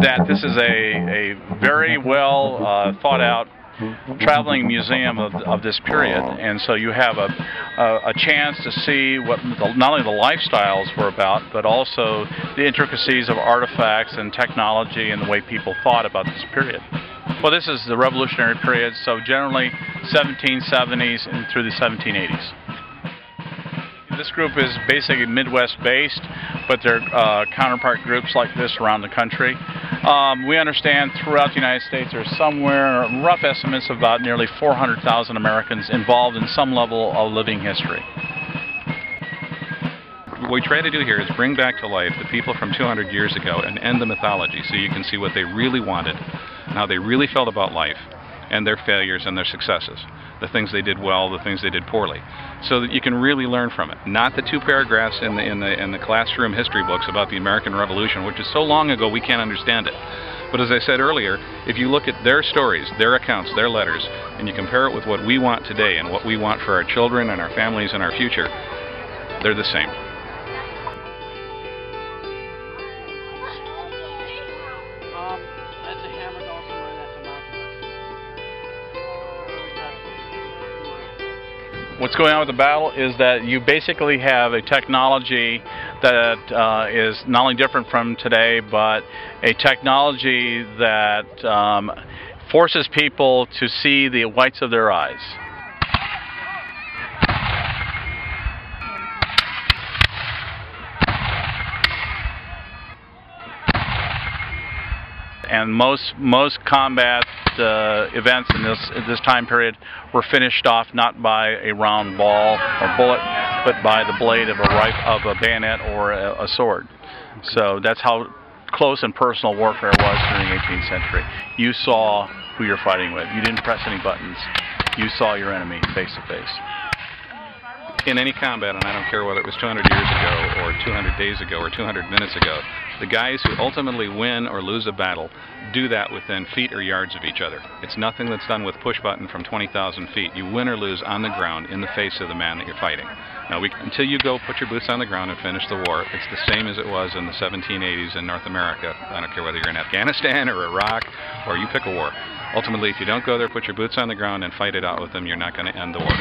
that this is a very well thought out traveling museum of this period, and so you have a chance to see what not only the lifestyles were about, but also the intricacies of artifacts and technology and the way people thought about this period. Well, this is the Revolutionary period, so generally 1770s and through the 1780s. This group is basically Midwest based, but there are counterpart groups like this around the country. We understand throughout the United States there's somewhere, rough estimates, of about nearly 400,000 Americans involved in some level of living history. What we try to do here is bring back to life the people from 200 years ago and end the mythology, so you can see what they really wanted and how they really felt about life and their failures and their successes, the things they did well, the things they did poorly, so that you can really learn from it. Not the 2 paragraphs in the classroom history books about the American Revolution, which is so long ago we can't understand it. But as I said earlier, if you look at their stories, their accounts, their letters, and you compare it with what we want today and what we want for our children and our families and our future, they're the same. What's going on with the battle is that you basically have a technology that is not only different from today, but a technology that forces people to see the whites of their eyes. And most combat events in this time period were finished off not by a round ball or bullet, but by the blade of a bayonet or a sword. So that's how close and personal warfare was during the 18th century. You saw who you're fighting with. You didn't press any buttons. You saw your enemy face to face. In any combat, and I don't care whether it was 200 years ago or 200 days ago or 200 minutes ago, the guys who ultimately win or lose a battle do that within feet or yards of each other. It's nothing that's done with push button from 20,000 feet. You win or lose on the ground in the face of the man that you're fighting. Now, until you go put your boots on the ground and finish the war, it's the same as it was in the 1780s in North America. I don't care whether you're in Afghanistan or Iraq or you pick a war. Ultimately, if you don't go there, put your boots on the ground and fight it out with them, you're not going to end the war.